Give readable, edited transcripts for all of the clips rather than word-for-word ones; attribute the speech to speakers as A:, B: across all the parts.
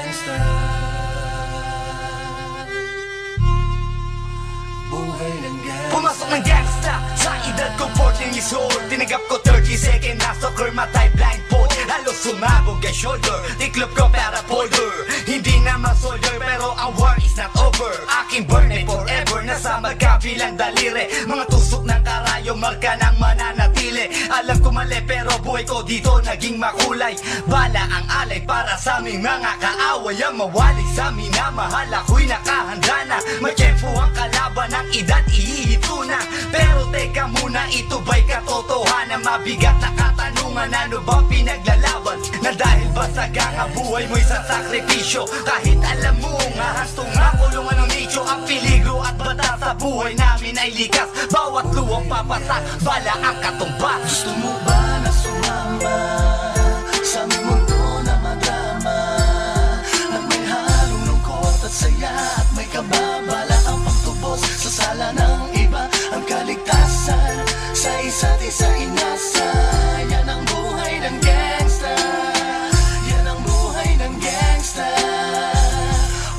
A: gangsta. Buhay ng gangsta.
B: Pumasok ng gangsta sa edad ko 14 years old. Tinagap ko 30 second na soccer, matay blindfold. Halos sumabog ang shoulder, tiklop ko para folder. Hindi na ma-soldier pero ang war is not over. Aking burn ay forever, nasa magkabilang daliri. Mga tusok ng karayo, marka ng mananatili. Alam ko mali pero buhay ko dito naging makulay. Bala ang alay para sa aming mga kaaway. Ang mawali sa minamahal, ako'y nakahanda na. May tiyempo ang kalaban ng edad, ihihito na. Pero teka muna, ito ba'y katotohanan? Mabigat na katanungan, ano ba pinaglalaban? Na dahil ba sa ganga buhay mo'y sa sakripisyo? Kahit alam mo nga hastong makulungan ng nicho. Ang peligro at bata sa buhay namin ay likas. Bawat luwang papasak, bala ang katumba.
A: Gusto mo ba na sumama sa aming mundo na madrama? At may halong lungkot at saya, at may kababala ang pagtubos sa sala ng iba. Ang kaligtasan sa isa't isa inasa. Yan ang buhay ng gangsta. Yan ang buhay ng gangsta.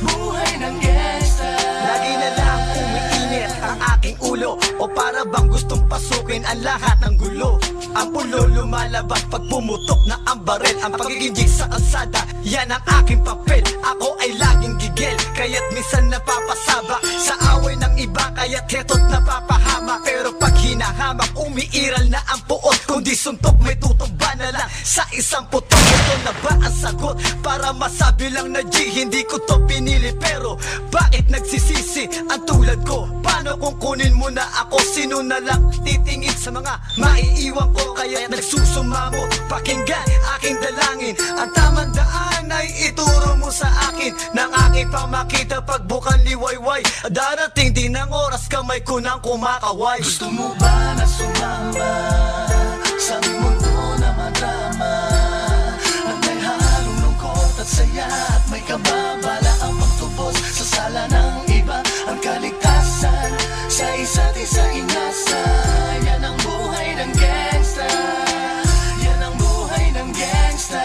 A: Buhay ng gangsta.
B: Lagi na lang umiinit ang aking ulo, o para bang gustong pasukin ang lahat ng gulo. Ang pulo lumalabas pag pumutok na ang baril. Ang pagiging jig sa kalsada, yan ang aking papel. Ako ay laging gigil, kaya't minsan napapasaba sa away ng iba, kaya't heto't napapahama. Pero pag hinahamak, umiiral na ang puot. Kung di suntok, may tutumba na lang sa isang putok. Ito na ba ang sagot? Para masabi lang na G, hindi ko to pinili. Pero bakit nagsisisi ang tulad ko? Paano kung kunin mo na ako? Sino na lang titingin sa mga maiiwan ko? Kaya nagsusumamo, pakinggan aking dalangin. Ang tamang daan ay ituro mo sa akin. Nang aking pamakita pagbukan liwayway. Darating din ang oras, kamay ko nang kumakaway.
A: Gusto mo ba na sumama sa aming mundo na madrama? At may halong lungkot at saya, at may kababala ang pagtubos sa sala ng iba. Ang kaligtasan sa isa't isa inasa. Yan ang buhay ng gangsta. Yan ang buhay ng gangsta.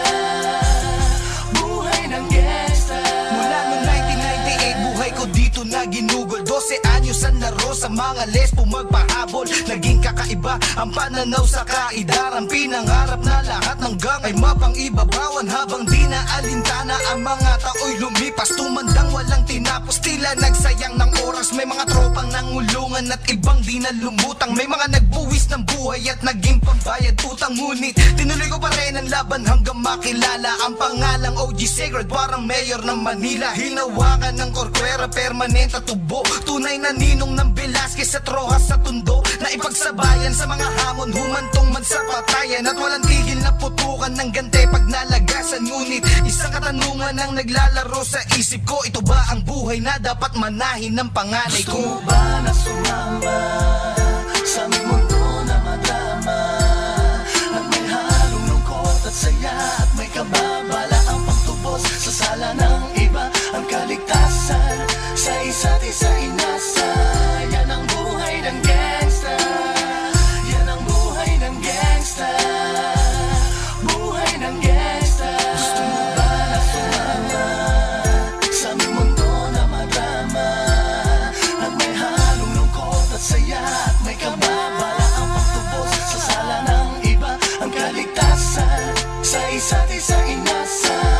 A: Buhay ng gangsta.
B: Mula noong 1998, buhay ko dito na ginugol. 12 anyos ang laro sa mga lesbo magpahabol. Naging kakaiba ang pananaw sa kaidaran. Pinangarap na lahat ng gang ay mapang-ibabawan. Habang di na alintana ang mga tao'y lumipas. Tumandang walang tinapos, tila nagsayang ng oras. May mga tropang nangulungan at ibang di na lumutang. May mga nagbuwis ng buhay at naging pambayad utang. Ngunit tinuloy ko pa rin ang laban hanggang makilala ang pangalang OG Sacred, parang mayor ng Manila. Hinawakan ng korkwera, permanent at tubo. Tunay na ninong ng Velasquez at Rojas sa tundo. Na ipagsabayan sa mga hamon, humantong man sa patayan. At walang tigil na putukan ng gante pag nalagasan. Ngunit isang katanungan ang naglalaro sa isip ko. Ito ba ang buhay na dapat manahin ng panganay
A: Gusto
B: ko?
A: mo ba na sumama sa aming mundo na madrama? At may halong lungkot at saya, at may kababala ang pagtubos sa sala ng iba. Ang kaligtasan sa isa't isa inasa. Yan ang buhay ng gangsta. Yan ang buhay ng gangsta. Buhay ng gangsta. Gusto mo ba na sumama sa aming mundo na madrama? At may halong lungkot at saya, at may kababala ang pagtubos sa sala ng iba. Ang kaligtasan sa isa't isa inasa.